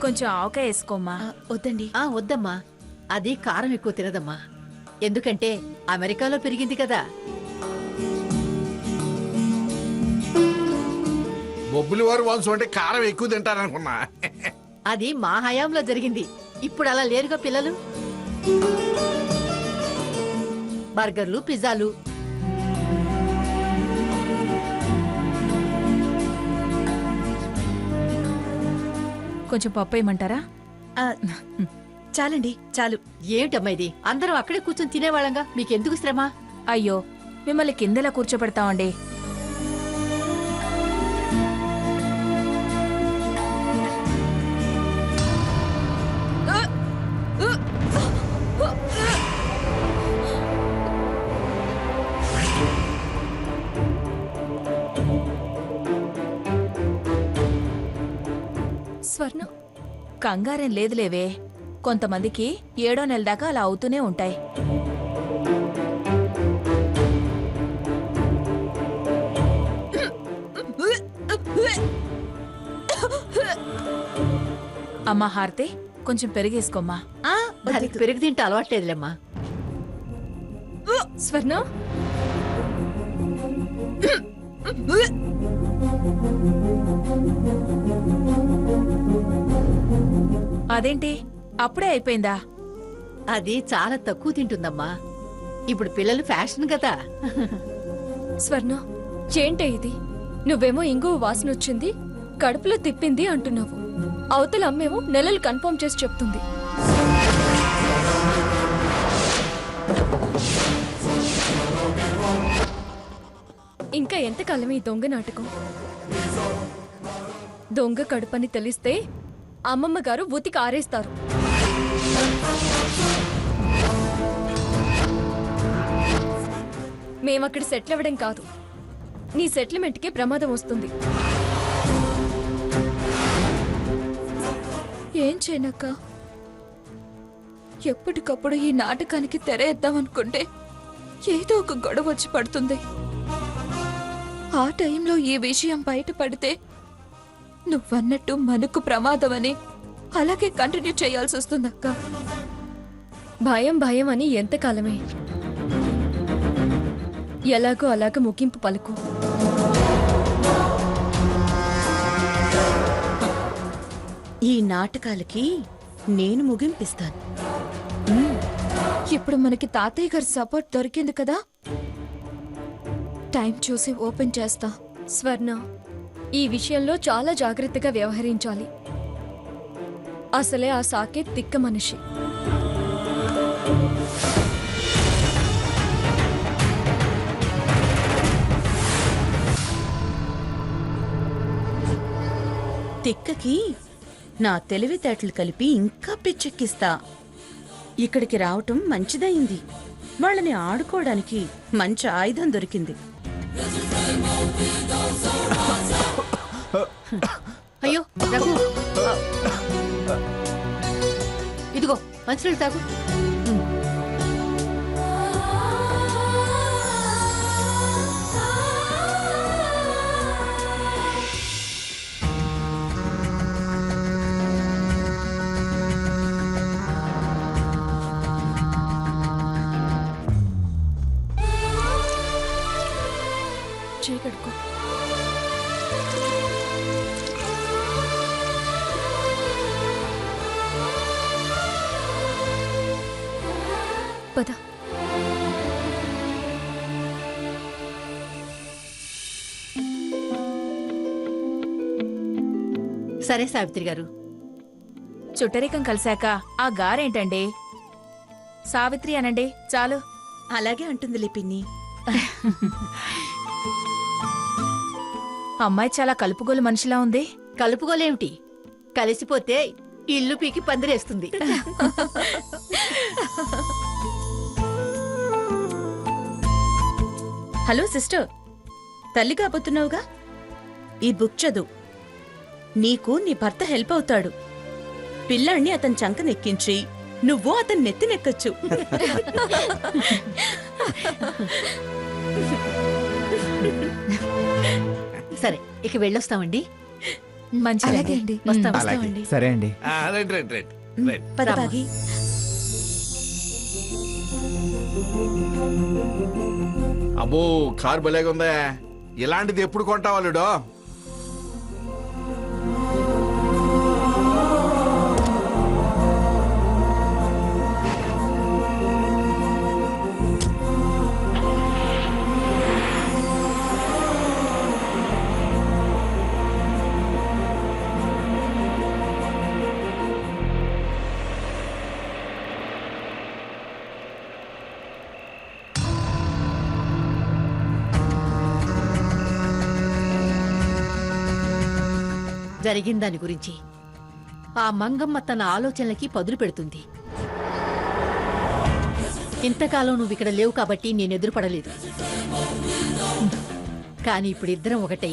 కొంచెం ఆవకాయ వేసుకోమ్మా. వద్దండి. వద్దమ్మా, అది కారం ఎక్కువ తినదమ్మా. ఎందుకంటే అమెరికాలో పెరిగింది కదా. బొబ్బులి వారు వంశం అంటే కారం ఎక్కువ తింటారనుకున్నా. అది మా హయాంలో జరిగింది. ఇప్పుడు అలా లేరుగా పిల్లలు. బర్గర్లు, పిజ్జాలు. కొంచెం పప్పు వేయమంటారా? చాలండి, చాలు. ఏమిటమ్మా ఇది? అందరం అక్కడే కూర్చొని తినేవాళ్ళంగా, మీకెందుకు శ్రమ? అయ్యో, మిమ్మల్ని కిందలా కూర్చోబెడతామండి. స్వర్ణ, కంగారేం లేదులేవే. కొంతమందికి 7వ నెల దాకా అలా అవుతూనే ఉంటాయి. అమ్మా హారతి, కొంచెం పెరిగేసుకోమ్మా. పెరుగు తింటే అలవాట్లేదులేమ్మా. స్వర్ణ, అదేంటి అప్పుడే అయిపోయిందా? అది చాలా తక్కువ తింటుందమ్మా. ఇప్పుడు పిల్లలు ఫ్యాషన్ కదా. స్వర్ణ, ఏంటే ఇది? నువ్వేమో ఇంగువ వాసన వచ్చింది, కడుపులో తిప్పింది అంటున్నావు. అవతల అమ్మేమో నెలలు కన్ఫర్మ్ చేసి చెప్తుంది. ఇంకా ఎంతకాలం ఈ దొంగ నాటకం? దొంగ కడుపని తెలిస్తే అమ్మమ్మ గారు ఉతికి ఆరేస్తారు. మేమక్కడ సెటిల్ అవ్వడం కాదు, నీ సెటిల్మెంట్కే ప్రమాదం వస్తుంది. ఏం చేయనక్క? ఎప్పటికప్పుడు ఈ నాటకానికి తెరేద్దామనుకుంటే ఏదో ఒక గొడవ వచ్చి పడుతుంది. ఆ టైంలో ఈ విషయం బయటపడితే నువ్వన్నట్టు మనకు ప్రమాదమని అలాగే కంటిన్యూ చేయాల్సి వస్తుందక్క. భయం భయం అని ఎంతకాలమే? ఎలాగో అలాగ ముగింపు పలుకు. ఈ నాటకాలకి నేను ముగింపిస్తాను. ఇప్పుడు మనకి తాతయ్య గారి సపోర్ట్ దొరికింది కదా, టైం చూసి ఓపెన్ చేస్తా. స్వర్ణ, ఈ విషయంలో చాలా జాగ్రత్తగా వ్యవహరించాలి. అసలే ఆ సాకేత్ తిక్క మనిషి. తిక్కకి నా తెలివితేటలు కలిపి ఇంకా పిచ్చెక్కిస్తా. ఇక్కడికి రావటం మంచిదైంది. వాళ్ళని ఆడుకోవడానికి మంచి ఆయుధం దొరికింది. అయ్యో రఘు, ఇదిగో మంచినీళ్ళు తాగు. చేయగడుకో. పద. సరే సావిత్రి గారు. చుట్టరికం కలిశాక ఆ గారేంటండి? సావిత్రి అనండి చాలు. అలాగే అంటుంది పిన్ని. అమ్మాయి చాలా కలుపుగోలు మనిషిలా ఉంది. కలుపుకోలేమిటి, కలిసిపోతే ఇల్లు పీకి పందిరేస్తుంది. హలో సిస్టర్, తల్లి కాబోతున్నావుగా, ఈ బుక్ చదువు. నీకు నీ భర్త హెల్ప్ అవుతాడు. పిల్లాన్ని అతని చంకనెక్కించి నువ్వు అతని నెత్తినెక్కచ్చు. సరే, ఇక వెళ్ళొస్తామండి. మంచిదండి అండి. వస్తాం. వస్తామండి. సరే అండి. Right right right right. పద బాగి. అబ్బో, కారు భలేగా ఉందా. ఇలాంటిది ఎప్పుడు కొంటావా లుడో? జరిగిన దాని గురించి ఆ మంగమ్మ తన ఆలోచనలకి పదులు పెడుతుంది. ఇంతకాలం నువ్వు ఇక్కడ లేవు కాబట్టి నేను ఎదురుపడలేదు. కానీ ఇప్పుడు ఇద్దరం ఒకటై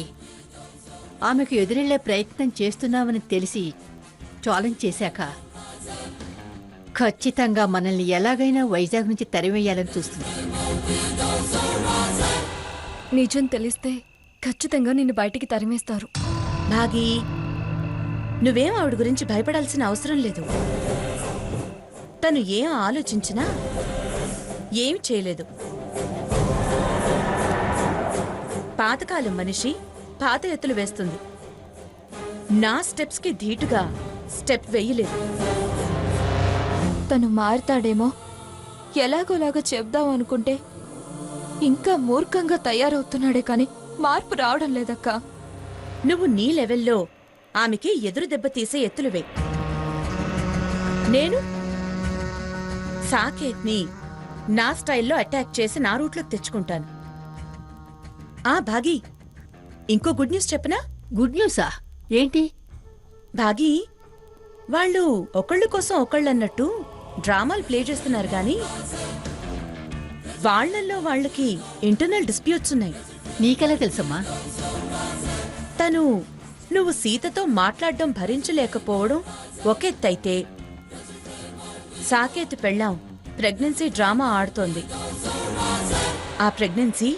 ఆమెకు ఎదురెళ్లే ప్రయత్నం చేస్తున్నామని తెలిసి ఛాలెంజ్ చేశాక ఖచ్చితంగా మనల్ని ఎలాగైనా వైజాగ్ నుంచి తరివేయాలని చూస్తుంది. నిజం తెలిస్తే ఖచ్చితంగా నిన్ను బయటికి తరిమేస్తారు. భాగి, నువ్వేం ఆవిడ గురించి భయపడాల్సిన అవసరం లేదు. తను ఏం ఆలోచించినా ఏమి చేయలేదు. పాతకాలం మనిషి పాత ఎత్తులు వేస్తుంది. నా స్టెప్స్కి ధీటుగా స్టెప్ వేయలేదు. తను మారుతాడేమో ఎలాగోలాగా చెప్దాం అనుకుంటే ఇంకా మూర్ఖంగా తయారవుతున్నాడే కాని మార్పు రావడం లేదక్కా. నువ్వు నీ లెవెల్లో ఆమెకి ఎదురు దెబ్బ తీసే ఎత్తులు వేయి. నేను సాకేత్ని నా స్టైల్లో అటాక్ చేసి నా రూట్లోకి తెచ్చుకుంటాను. ఆ భాగి, ఇంకో గుడ్ న్యూస్ చెప్పనా? గుడ్ న్యూసా? ఏంటి? భాగి, వాళ్ళు ఒకళ్ళ కోసం ఒకళ్ళన్నట్టు డ్రామాలు ప్లే చేస్తున్నారు గాని వాళ్ళల్లో వాళ్ళకి ఇంటర్నల్ డిస్ప్యూట్స్ ఉన్నాయి. నీకెలా తెలుసమ్మా? తను నువ్వు సీతతో మాట్లాడడం భరించలేకపోవడం ఒకెత్తైతే సాకేత్ పెళ్ళాం ప్రెగ్నెన్సీ డ్రామా ఆడుతోంది. ఆ ప్రెగ్నెన్సీ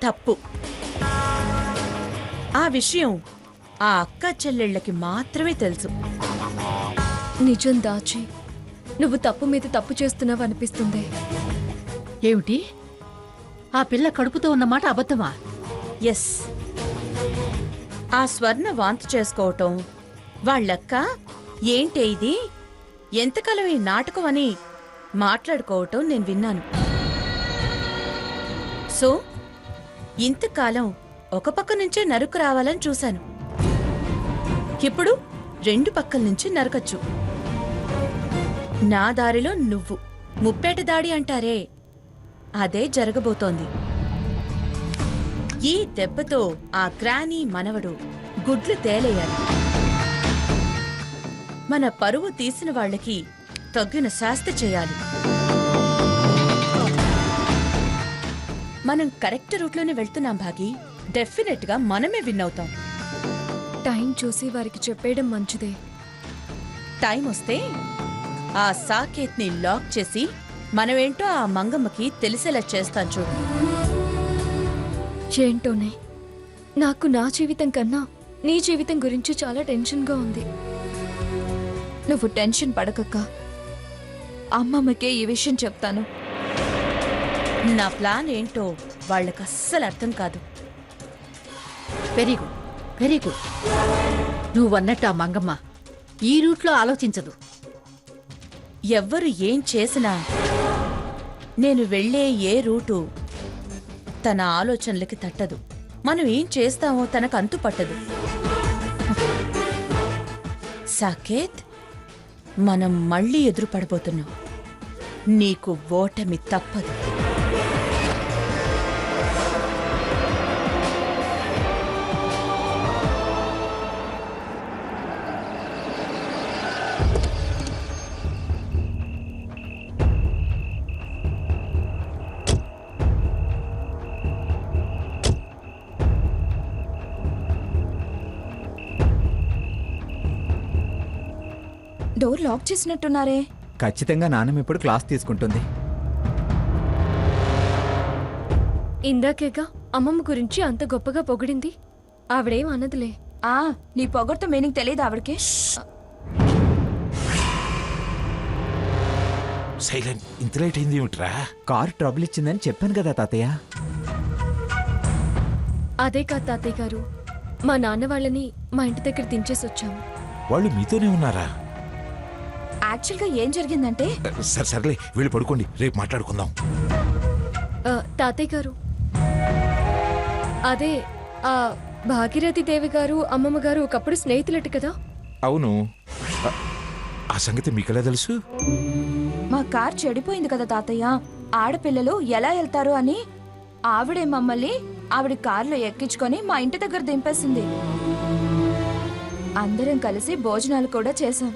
తప్పు. ఆ విషయం ఆ అక్క చెల్లెళ్ళకి మాత్రమే తెలుసు. నిజం దాచి నువ్వు తప్పు మీద తప్పు చేస్తున్నావు అనిపిస్తుంది. ఏమిటి? ఆ పిల్ల కడుపుతో ఉన్నమాట అబద్ధమా? ఎస్. ఆ స్వర్ణ వాంతి చేసుకోవటం, వాళ్ళక్క ఏంటే ఇది, ఎంతకాలం ఈ నాటకం అని మాట్లాడుకోవటం నేను విన్నాను. సో ఇంతకాలం ఒక పక్క నుంచే నరుకు రావాలని చూశాను. ఇప్పుడు రెండు పక్కల నుంచి నరకచ్చు. నా దారిలో నువ్వు ముప్పేట దాడి అంటారే, అదే జరగబోతోంది. ఈ దెబ్బతో ఆ గ్రానీ మనవడు గుడ్లు తేలయ్యారు. మన పరువు తీసిన వాళ్ళకి తగ్గిన శాస్తి చేయాలి. మనం కరెక్ట్ రూట్లోనే వెళ్తున్నాం భాగి. డెఫినెట్ గా మనమే విన్ అవుతాం. టైం చూసి వారికి చెప్పేయడం మంచిదే. టైం వస్తే ఆ సాకేత్ని లాక్ చేసి మనమేంటో ఆ మంగమ్మకి తెలిసేలా చేస్తాను చూడు. ఏంటోనే, నాకు నా జీవితం కన్నా నీ జీవితం గురించి చాలా టెన్షన్గా ఉంది. నువ్వు టెన్షన్ పడకక్క, అమ్మమ్మకే ఈ విషయం చెప్తాను. నా ప్లాన్ ఏంటో వాళ్ళకి అస్సలు అర్థం కాదు. Very good, very good. నువ్వన్నట్టు ఆ మంగమ్మ ఈ రూట్లో ఆలోచించదు. ఎవ్వరు ఏం చేసినా నేను వెళ్ళే ఏ రూటు తన ఆలోచనలకి తట్టదు. మనం ఏం చేస్తామో తనకు అంతు పట్టదు. సాకేత్, మనం మళ్ళీ ఎదురు పడబోతున్నాం. నీకు ఓటమి తప్పదు. డోర్ లాక్ చేసినట్టున్నారే. ఖచ్చితంగా నాన్నమ్మ ఇప్పుడు క్లాస్ తీసుకుంటుంది. ఇందాకేగా అమ్మమ్మ గురించి అంత గొప్పగా పొగిడింది. ఆవిడేం అన్నదిలే. ఆ నీ పొగడ్తో మీనింగ్ తెలియదు ఆవిడకి. సైలెంట్, ఇంత లేట్ అయింది ఏమిట్రా? కారు ట్రబుల్ ఇచ్చిందని చెప్పాను కదా తాతయ్య. అదే కాదు తాతయ్య గారు, మా నాన్న వాళ్ళని మా ఇంటి దగ్గర దించేసి వచ్చాము. వాళ్ళు మీతోనే ఉన్నారా? యాక్చువల్గా ఏం జరిగిందంటే సరే సర్లే, వీళ్ళు పడుకోండి, రేపు మాట్లాడుకుందాం. తాతయ్య గారు, అదే ఆ భాగీరథి దేవి గారు అమ్మమ్మ గారు ఒకప్పుడు స్నేహితులట కదా. అవును, ఆ సంగతి మీకెలా తెలుసు? మా కార్ చెడిపోయింది కదా తాతయ్య, ఆడపిల్లలు ఎలా వెళ్తారు అని ఆవిడే మమ్మల్ని ఆవిడ కార్లో ఎక్కించుకొని మా ఇంటి దగ్గర దింపేసింది. అందరం కలిసి భోజనాలు కూడా చేశాం.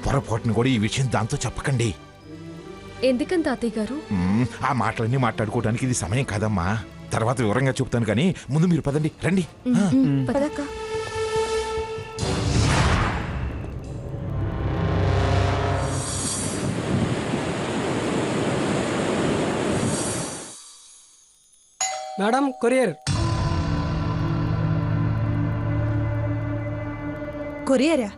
పొరపాటును కూడా ఈ విషయం దాంతో చెప్పకండి. ఎందుకని తాతయ్య గారు? ఆ మాటలన్నీ మాట్లాడుకోవడానికి ఇది సమయం కాదమ్మా. తర్వాత వివరంగా చెప్తాను కానీ ముందు మీరు పదండి, రండి. పదక్క. Madam, courier. కొరియరా?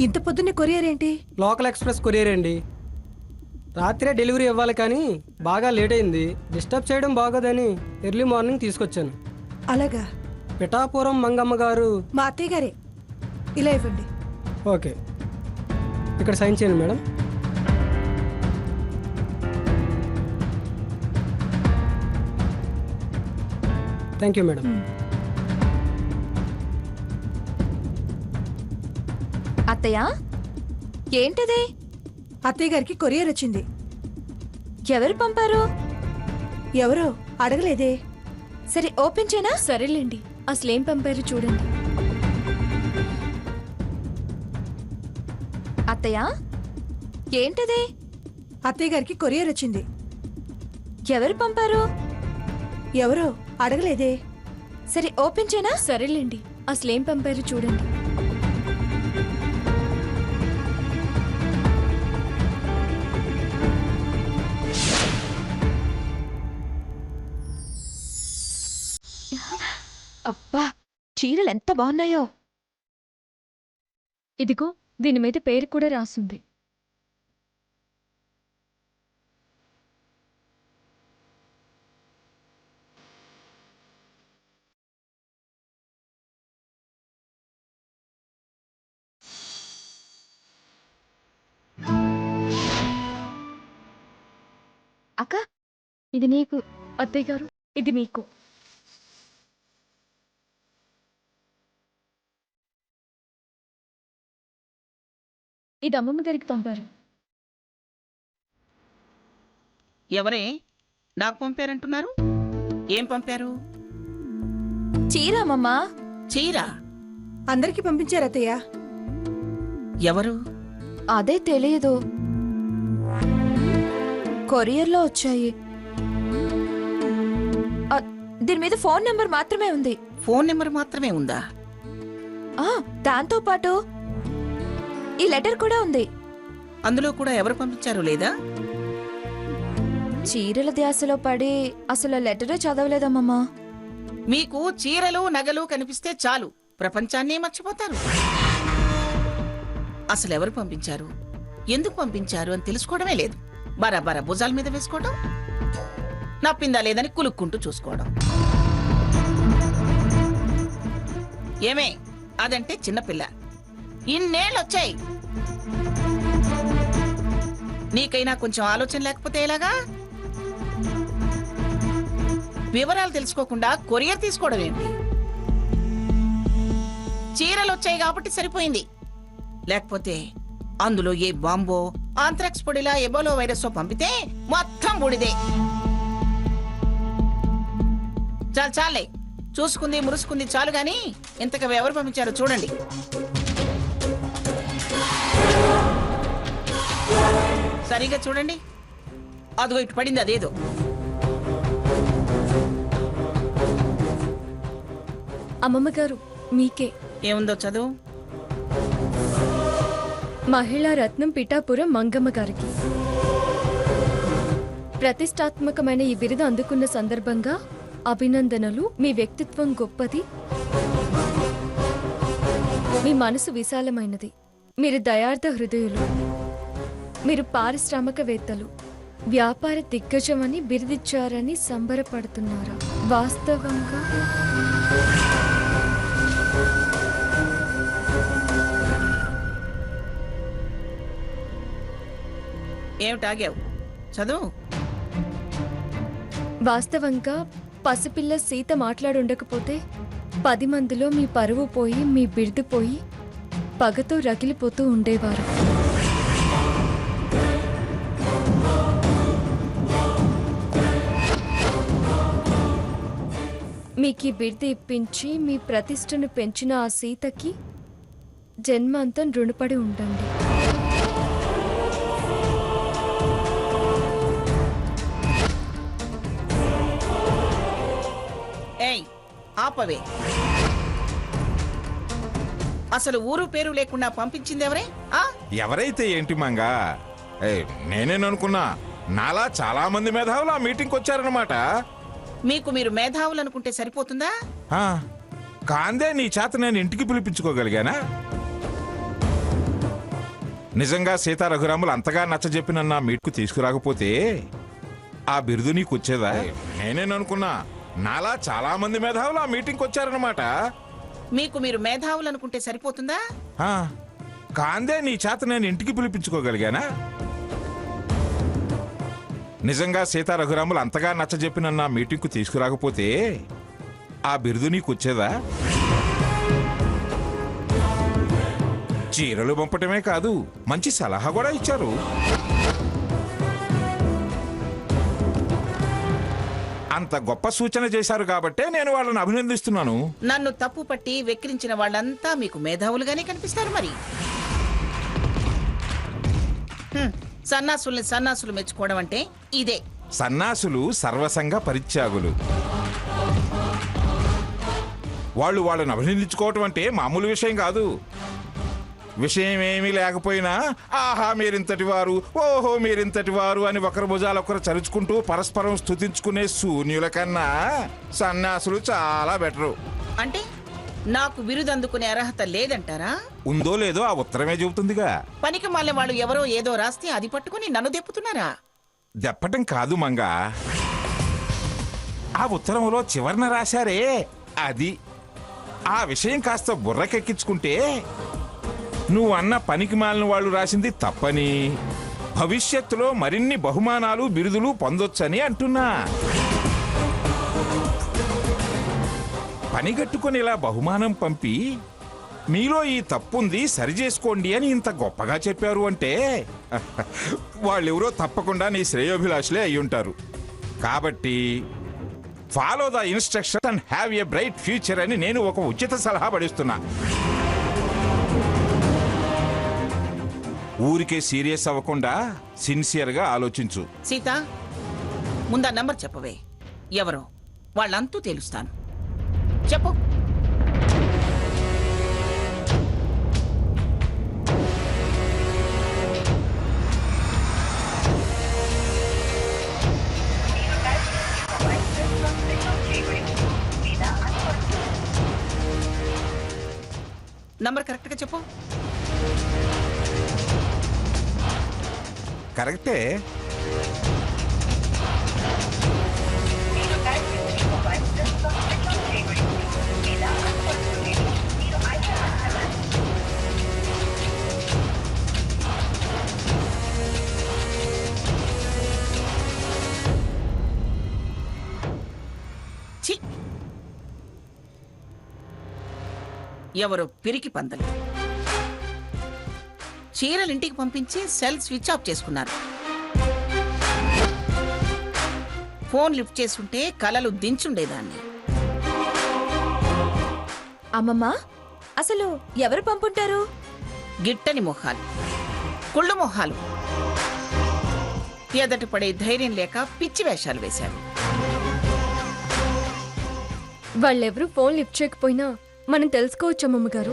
ఇంత పొద్దున్నే కొరియర్ ఏంటి? లోకల్ ఎక్స్ప్రెస్ కొరియర్ అండి. రాత్రే డెలివరీ ఇవ్వాలి కానీ బాగా లేట్ అయింది. డిస్టర్బ్ చేయడం బాగోదని ఎర్లీ మార్నింగ్ తీసుకొచ్చాను. అలాగా? పిఠాపురం మంగమ్మ గారు. మా అత్తయ్య గారే. ఇలా ఇవ్వండి. ఓకే, ఇక్కడ సైన్ చేయండి మేడం. Thank you madam. అత్తయ్య, ఏంటది? అత్తయ్య గారికి కొరియర్ వచ్చింది. ఎవరు పంపారు? ఎవరో అడగలేదే. సరే ఓపెన్ చేయనా? సరేలేండి, అసలేం పంపారు చూడండి. అత్తయ్య, ఏంటది? అత్తయ్య గారికి కొరియర్ వచ్చింది. ఎవరు పంపారు? ఎవరో అడగలేదే. సరే ఓపెన్ చేయనా? సరేలేండి, అసలేం పంపారు చూడండి. అబ్బా, చీరలు ఎంత బాగున్నాయో. ఇదిగో, దీని మీద పేరు కూడా రాసుంది. అక్క, ఇది నీకు అత్తయ్య గారు, ఇది మీకు. ఇది అమ్మమ్మ గారికి పంపారు. ఎవరే నాకు పంపారంటున్నారు? ఏం పంపారు? చీర అమ్మమ్మా. చీర అందరికి పంపించారు అత్తయ్య. ఎవరు? అదే తెలియదు, కొరియర్లో వచ్చాయి. దీని మీద ఫోన్ నెంబర్ మాత్రమే ఉంది. ఫోన్ నెంబర్ మాత్రమే ఉందా? దాంతో పాటు ఈ లెటర్ కూడా ఉంది. అందులో కూడా ఎవరు పంపించారో లేదా? చీరల ధ్యాసలో పడి అసలు లెటరే చదవలేదమ్మమ్మా. మీకు చీరలు నగలు కనిపిస్తే చాలు, ప్రపంచాన్నే మర్చిపోతారు. అసలు ఎవరు పంపించారు, ఎందుకు పంపించారు అని తెలుసుకోవడమే లేదు. బరాబరా భుజాల మీద వేసుకోవడం, నప్పిందా లేదని కులుక్కుంటూ చూసుకోవడం. ఏమే, అదంటే చిన్నపిల్ల. ఇన్నేళ్ళొచ్చాయి, నీకైనా కొంచెం ఆలోచన లేకపోతే ఎలాగా? వివరాలు తెలుసుకోకుండా కొరియర్ తీసుకోవడం ఏంటి? చీరలు వచ్చాయి కాబట్టి సరిపోయింది, లేకపోతే అందులో ఏ బాంబో, ఆంథ్రాక్స్ పొడిలా ఎబోలో వైరస్ పంపితే మొత్తం బూడిదే. చాలే, చూసుకుంది మురుసుకుంది చాలు గాని ఇంతకు ఎవరు పంపించారో చూడండి. సరిగా చూడండి, అదిగో ఇటు పడింది అదేదో. అమ్మమ్మ గారు, మీకే. ఏముందో చదువు. మహిళా రత్నం పిఠాపురం మంగమ్మ గారికి. ప్రతిష్టాత్మకమైన ఈ బిరుదు అందుకున్న సందర్భంగా అభినందనలు. మీ వ్యక్తిత్వం గొప్పది, మీ మనసు విశాలమైనది, మీరు దయార్థ హృదయులు, మీరు పారిశ్రామికవేత్తలు, వ్యాపార దిగ్గజం అని బిరుదిచ్చారని సంబరపడుతున్నారా? వాస్తవంగా ఏమిటాగావు? చదువు. వాస్తవంగా పసిపిల్ల సీత మాట్లాడుండకపోతే 10 మందిలో మీ పరువు పోయి మీ బిరుదు పోయి పగతో రగిలిపోతూ ఉండేవారు. మీకు ఈ బిరుదు ఇప్పించి మీ ప్రతిష్టను పెంచిన ఆ సీతకి జన్మాంతం రుణపడి ఉండండి. ఏయ్, ఆపవే. అసలు ఊరు పేరు లేకుండా పంపించింది ఎవరే? ఎవరైతే ఏంటి మంగా, నేనేననుకున్నా నాలా చాలా మంది మేధావులు ఆ మీటింగ్కి వచ్చారనమాట. మీకు మీరు మేధావులు అనుకుంటే సరిపోతుందా? కాందే నీ చేత నేను ఇంటికి పిలిపించుకోగలిగానా? నిజంగా సీతా రఘురాములు అంతగా నచ్చజెప్పిన నా మీట్కు తీసుకురాకపోతే ఆ బిరుదు నీకు వచ్చేదా? నేనేననుకున్నా నాలా చాలా మంది మేధావులు ఆ మీటింగ్కి వచ్చారనమాట. మీకు మీరు మేధావులు అనుకుంటే సరిపోతుందా? కాందే నీ చేత నేను ఇంటికి పిలిపించుకోగలిగానా? నిజంగా సీతా రఘురాములు అంతగా నచ్చజెప్పిన నా మీటింగ్కు తీసుకురాకపోతే ఆ బిరుదు నీకు వచ్చేదా? చీరలు పంపటమే కాదు, మంచి సలహా కూడా ఇచ్చారు. అంత గొప్ప సూచన చేశారు కాబట్టే నేను వాళ్ళని అభినందిస్తున్నాను. నన్ను తప్పు పట్టి వెక్కిరించిన వాళ్ళంతా మీకు మేధావులుగానే కనిపిస్తారు. మరి సన్నాసుల్ని సన్నాసులు మెచ్చుకోవడం అంటే ఇదే. సన్నాసులు సర్వసంగ పరిత్యాగులు. వాళ్ళని అభినందించుకోవటం అంటే మామూలు విషయం కాదు. విషయం ఏమీ లేకపోయినా ఆహా మీరింతటి వారు, ఓహో మీరింతటి వారు అని ఒకరి భుజాలు ఒకరు చరుచుకుంటూ పరస్పరం స్తుతించుకునే శూన్యుల కన్నా సన్యాసులు చాలా బెటరు. అంటే నాకు బిరుదు అందుకునే అర్హత లేదంటారా? ఉందో లేదో ఆ ఉత్తరమే చెబుతుందిగా. పనికి మళ్ళీ వాళ్ళు ఎవరో ఏదో రాస్తే అది పట్టుకుని నన్ను దెప్పుతున్నారా? దెప్పటం కాదు మంగా, ఆ ఉత్తరంలో చివరన రాశారే అది. ఆ విషయం కాస్త బుర్రకెక్కించుకుంటే నువ్వు అన్న పనికి మాలిన వాళ్ళు రాసింది తప్పని, భవిష్యత్తులో మరిన్ని బహుమానాలు బిరుదులు పొందొచ్చని అంటున్నా. పనిగట్టుకుని ఇలా బహుమానం పంపి మీలో ఈ తప్పుంది సరిచేసుకోండి అని ఇంత గొప్పగా చెప్పారు అంటే వాళ్ళెవరో తప్పకుండా నీ శ్రేయోభిలాషులే అయ్యుంటారు. కాబట్టి follow the instruction and have a bright future అని నేను ఒక ఉచిత సలహా పడిస్తున్నా. ఊరికే సీరియస్ అవ్వకుండా సిన్సియర్గా ఆలోచించు. సీత, ముందా నంబర్ చెప్పవే. ఎవరో వాళ్ళంతూ తేలుస్తాను. చెప్పు. నంబర్ కరెక్ట్గా చెప్పు. కరెక్టే. ఎవరో పిరికి పందలు చీరలు ఇంటికి పంపించి సెల్ స్విచ్ ఆఫ్ చేసుకున్నారు. ఫోన్ లిఫ్ట్ చేసుంటే కలలు దించుండేదాన్ని. అమ్మమ్మ, అసలు ఎవరు పంపుంటారు? గిట్టని మొహాలు, కుళ్ళు మొహాలు, ఎదట పడే ధైర్యం లేక పిచ్చి వేషాలు వేశారు. వాళ్ళెవరూ ఫోన్ లిఫ్ట్ చేయకపోయినా మనం తెలుసుకోవచ్చు అమ్మమ్మ గారు.